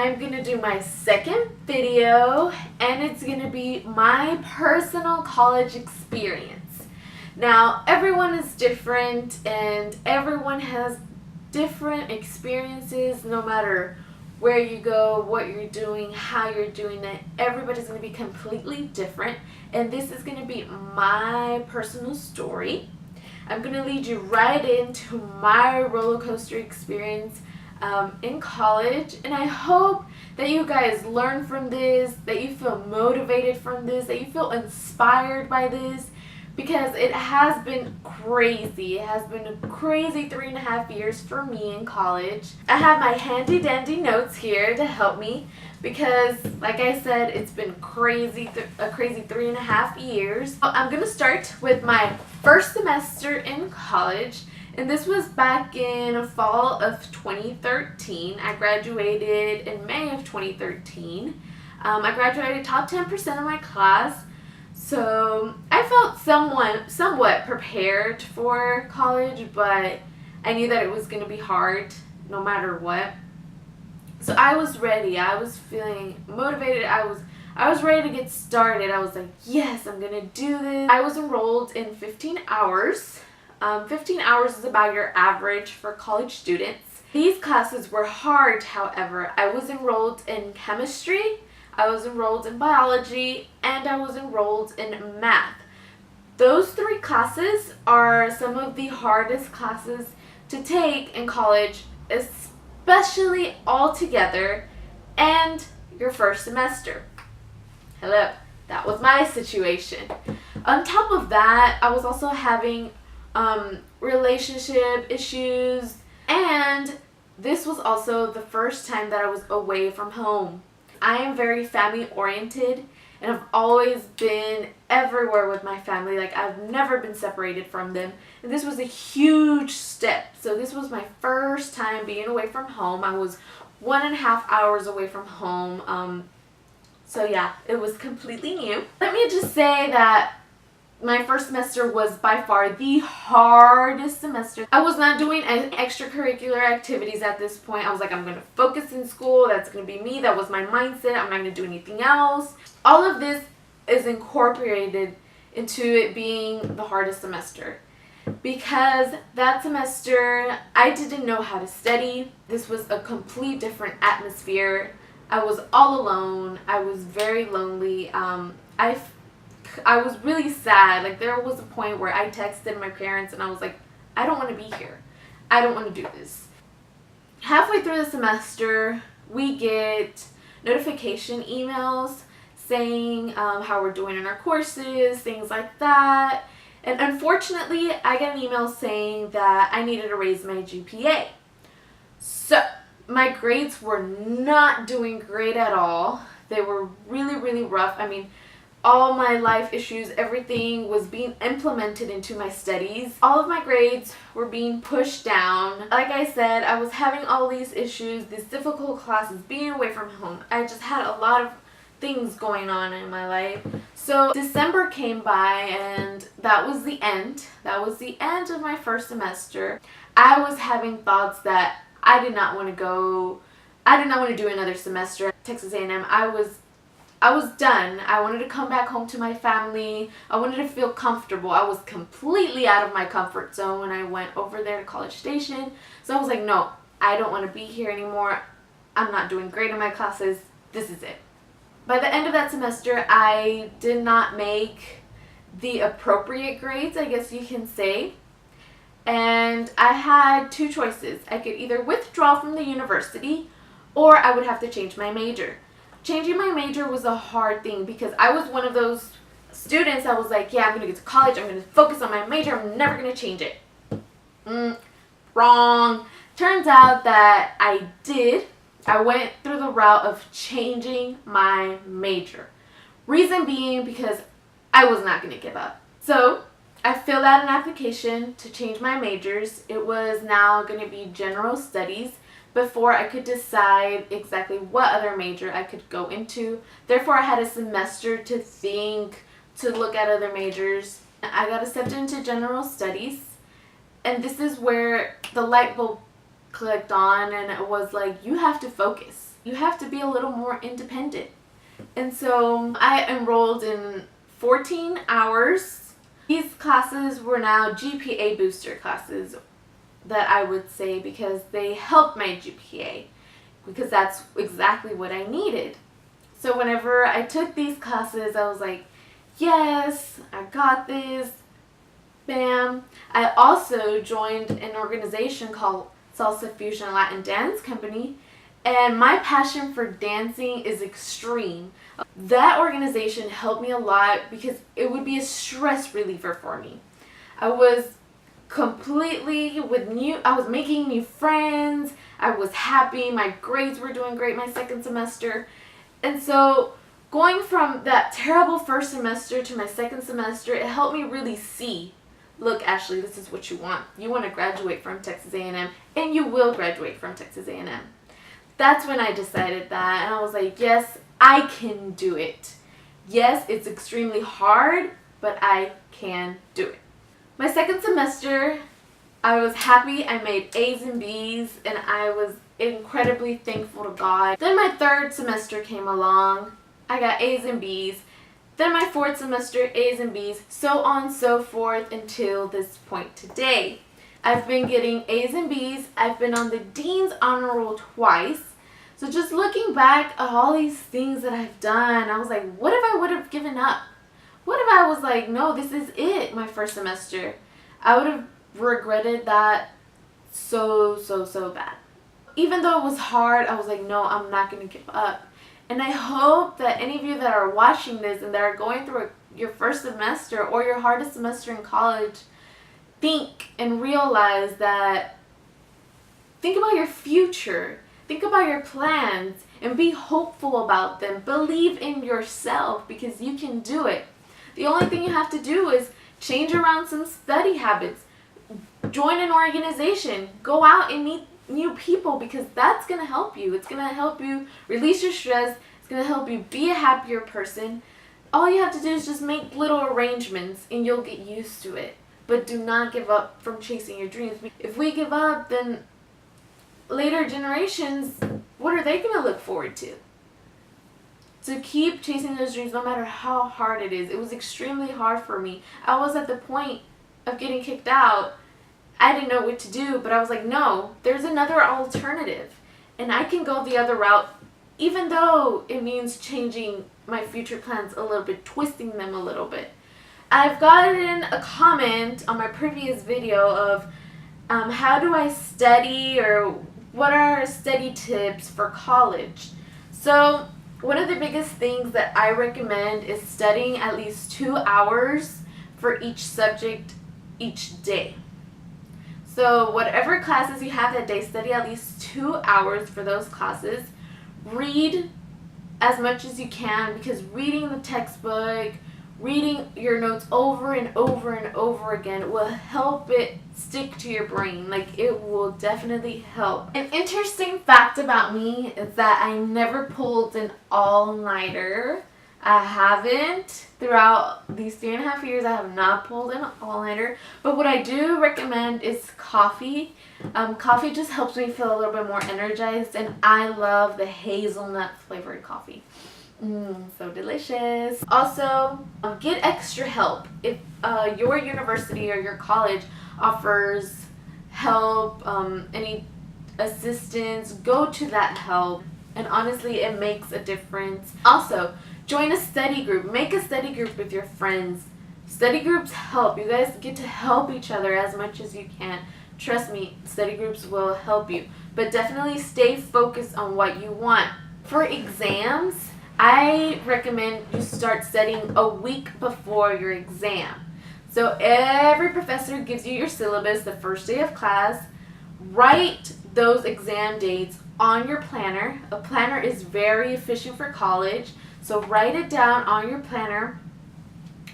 I'm gonna do my second video, and it's gonna be my personal college experience. Now, everyone is different and everyone has different experiences no matter where you go, what you're doing, how you're doing it. Everybody's going to be completely different, and this is going to be my personal story. I'm going to lead you right into my roller coaster experience in college, and I hope that you guys learn from this, that you feel motivated from this, that you feel inspired by this, because it has been crazy. It has been a crazy 3.5 years for me in college. I have my handy dandy notes here to help me because, like I said, it's been a crazy 3.5 years. I'm going to start with my first semester in college, and this was back in fall of 2013. I graduated in May of 2013. I graduated top 10% of my class. So I felt somewhat prepared for college, but I knew that it was going to be hard no matter what. So I was ready. I was feeling motivated. I was ready to get started. I was like, yes, I'm going to do this. I was enrolled in 15 hours. 15 hours is about your average for college students. These classes were hard, however. I was enrolled in chemistry, I was enrolled in biology, and I was enrolled in math. Those 3 classes are some of the hardest classes to take in college, especially all together and your first semester. Hello, that was my situation. On top of that, I was also having relationship issues, and this was also the first time that I was away from home. I am very family oriented, and I've always been everywhere with my family. Like, I've never been separated from them, and this was a huge step. So this was my first time being away from home. I was 1.5 hours away from home. So yeah, it was completely new. Let me just say that my first semester was by far the hardest semester. I was not doing extracurricular activities at this point. I was like, I'm going to focus in school. That's going to be me. That was my mindset. I'm not going to do anything else. All of this is incorporated into it being the hardest semester. Because that semester, I didn't know how to study. This was a complete different atmosphere. I was all alone. I was very lonely. I was really sad. Like, there was a point where I texted my parents and I was like, I don't want to be here. I don't want to do this. Halfway through the semester, we get notification emails saying how we're doing in our courses, things like that. And unfortunately, I got an email saying that I needed to raise my GPA. So my grades were not doing great at all. They were really, really rough. I mean, all my life issues, everything was being implemented into my studies. All of my grades were being pushed down. Like I said, I was having all these issues, these difficult classes, being away from home. I just had a lot of things going on in my life. So December came by, and that was the end. That was the end of my first semester. I was having thoughts that I did not want to go. I did not want to do another semester at Texas A&M. I was done. I wanted to come back home to my family. I wanted to feel comfortable. I was completely out of my comfort zone when I went over there to College Station. So I was like, no, I don't want to be here anymore. I'm not doing great in my classes. This is it. By the end of that semester, I did not make the appropriate grades, I guess you can say. And I had 2 choices. I could either withdraw from the university, or I would have to change my major. Changing my major was a hard thing because I was one of those students that was like, yeah, I'm going to get to college, I'm going to focus on my major, I'm never going to change it. Wrong. Turns out that I did. I went through the route of changing my major. Reason being because I was not going to give up. So I filled out an application to change my majors. It was now going to be general studies before I could decide exactly what other major I could go into. Therefore, I had a semester to think, to look at other majors. I got accepted into general studies, and this is where the light bulb clicked on, and it was like, you have to focus. you have to be a little more independent. And so I enrolled in 14 hours. These classes were now GPA booster classes, that I would say, because they helped my GPA, because that's exactly what I needed. So whenever I took these classes, I was like, yes, I got this. Bam. I also joined an organization called Salsa Fusion Latin Dance Company, and my passion for dancing is extreme. That organization helped me a lot because it would be a stress reliever for me. I was I was making new friends. I was happy. My grades were doing great my second semester. And so going from that terrible first semester to my second semester, it helped me really see, look, Ashley, this is what you want. You want to graduate from Texas A&M, and you will graduate from Texas A&M. That's when I decided that, and I was like, yes, I can do it. Yes, it's extremely hard, but I can do it. My second semester, I was happy. I made A's and B's, and I was incredibly thankful to God. Then my third semester came along. I got A's and B's. Then my fourth semester, A's and B's, so on and so forth until this point today. I've been getting A's and B's. I've been on the Dean's Honor Roll twice. So just looking back at all these things that I've done, I was like, what if I would have given up? What if I was like, no, this is it, my first semester? I would have regretted that so bad. Even though it was hard, I was like, no, I'm not going to give up. And I hope that any of you that are watching this and that are going through your first semester or your hardest semester in college, think and realize that, think about your future. Think about your plans and be hopeful about them. Believe in yourself because you can do it. The only thing you have to do is change around some study habits. Join an organization. Go out and meet new people because that's going to help you. It's going to help you release your stress. It's going to help you be a happier person. All you have to do is just make little arrangements and you'll get used to it. But do not give up from chasing your dreams. If we give up, then later generations, what are they going to look forward to? So keep chasing those dreams no matter how hard it is. It was extremely hard for me. I was at the point of getting kicked out. I didn't know what to do, but I was like, no, there's another alternative. And I can go the other route, even though it means changing my future plans a little bit, twisting them a little bit. I've gotten a comment on my previous video of how do I study, or what are study tips for college. So one of the biggest things that I recommend is studying at least 2 hours for each subject each day. So whatever classes you have that day, study at least 2 hours for those classes. Read as much as you can, because reading the textbook, reading your notes over and over and over again will help it stick to your brain. Like, it will definitely help. An interesting fact about me is that I never pulled an all-nighter. I haven't. Throughout these 3.5 years, I have not pulled an all-nighter. But what I do recommend is coffee. Coffee just helps me feel a little bit more energized, and I love the hazelnut flavored coffee. So delicious. Also, get extra help. If your university or your college offers help, any assistance, go to that help. And honestly, it makes a difference. Also, join a study group. Make a study group with your friends. Study groups help. You guys get to help each other as much as you can. Trust me, study groups will help you. But definitely stay focused on what you want. For exams, I recommend you start studying a week before your exam. So every professor gives you your syllabus the first day of class. Write those exam dates on your planner. A planner is very efficient for college. So write it down on your planner.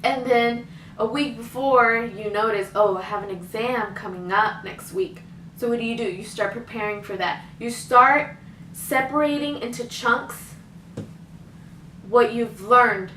And then a week before, you notice, oh, I have an exam coming up next week. So what do? You start preparing for that. You start separating into chunks what you've learned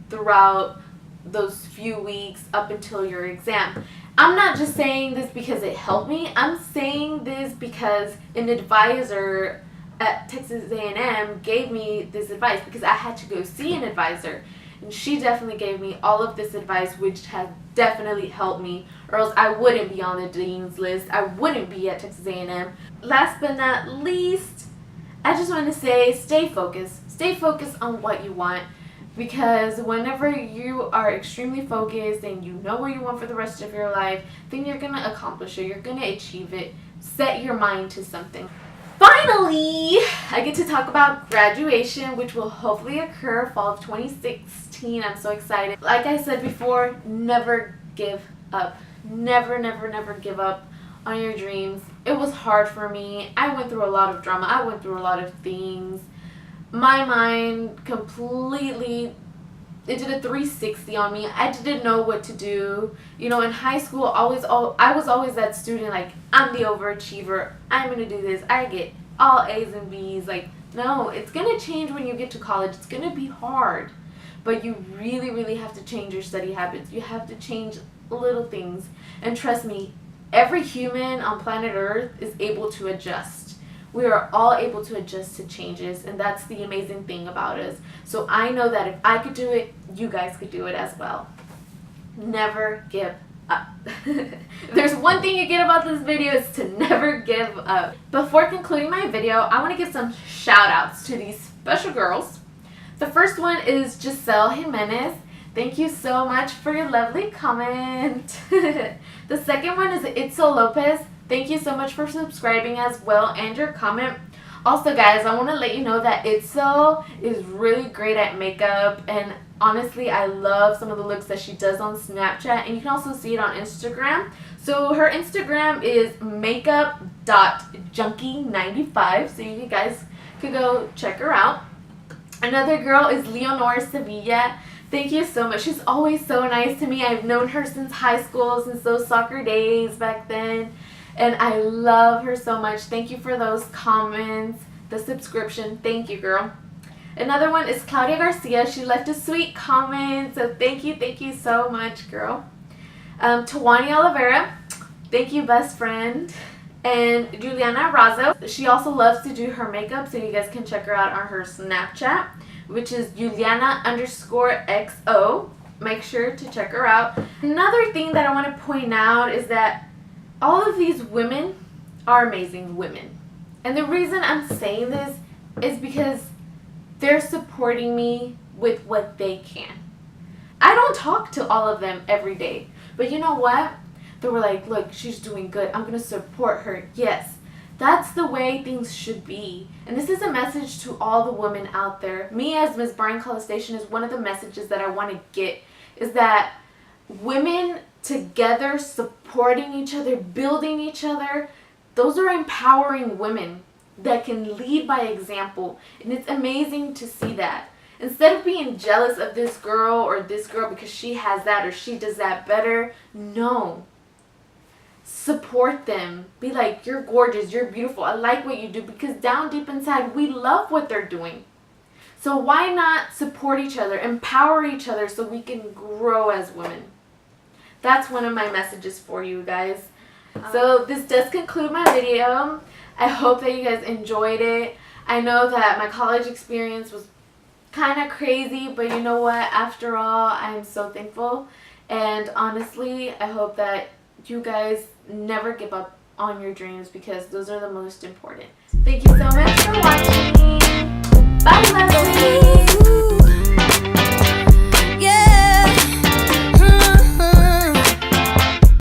throughout those few weeks up until your exam. I'm not just saying this because it helped me. I'm saying this because an advisor at Texas A&M gave me this advice because I had to go see an advisor. And she definitely gave me all of this advice, which has definitely helped me, or else I wouldn't be on the dean's list. I wouldn't be at Texas A&M. Last but not least, I just want to say stay focused. Stay focused on what you want, because whenever you are extremely focused and you know what you want for the rest of your life, then you're going to accomplish it. You're going to achieve it. Set your mind to something. Finally, I get to talk about graduation, which will hopefully occur fall of 2016. I'm so excited. Like I said before, never give up. Never, never, never give up on your dreams. It was hard for me. I went through a lot of drama. I went through a lot of things. My mind completely, it did a 360 on me. I didn't know what to do. You know, in high school, I was always that student, like, I'm the overachiever. I'm going to do this. I get all A's and B's. Like, no, it's going to change when you get to college. It's going to be hard. But you really, really have to change your study habits. You have to change little things. And trust me, every human on planet Earth is able to adjust. We are all able to adjust to changes, and that's the amazing thing about us. So I know that if I could do it, you guys could do it as well. Never give up. If there's one thing you get about this video, is to never give up. Before concluding my video, I want to give some shout outs to these special girls. The first one is Giselle Jimenez. Thank you so much for your lovely comment. The second one is Itzel Lopez. Thank you so much for subscribing as well and your comment. Also, guys, I want to let you know that Itzel is really great at makeup, and honestly, I love some of the looks that she does on Snapchat, and you can also see it on Instagram. So her Instagram is makeup.junkie95, so you guys could go check her out. Another girl is Leonor Sevilla. Thank you so much. She's always so nice to me. I've known her since high school, since those soccer days back then. And I love her so much. Thank you for those comments, the subscription. Thank you, girl. Another one is Claudia Garcia. She left a sweet comment. So thank you so much, girl. Tawani Oliveira. Thank you, best friend. And Juliana Razo. She also loves to do her makeup, so you guys can check her out on her Snapchat, which is Juliana_XO. Make sure to check her out. Another thing that I want to point out is that all of these women are amazing women. And the reason I'm saying this is because they're supporting me with what they can. I don't talk to all of them every day. But you know what? They were like, look, she's doing good. I'm going to support her. Yes, that's the way things should be. And this is a message to all the women out there. Me as Ms. Brian College Station is one of the messages that I want to get, is that women together, supporting each other, building each other, those are empowering women that can lead by example. And it's amazing to see that. Instead of being jealous of this girl or this girl because she has that or she does that better, no. Support them. Be like, you're gorgeous, you're beautiful, I like what you do, because down deep inside, we love what they're doing. So why not support each other, empower each other so we can grow as women? That's one of my messages for you guys. So this does conclude my video. I hope that you guys enjoyed it. I know that my college experience was kind of crazy, but you know what? After all, I'm so thankful. And honestly, I hope that you guys never give up on your dreams, because those are the most important. Thank you so much for watching.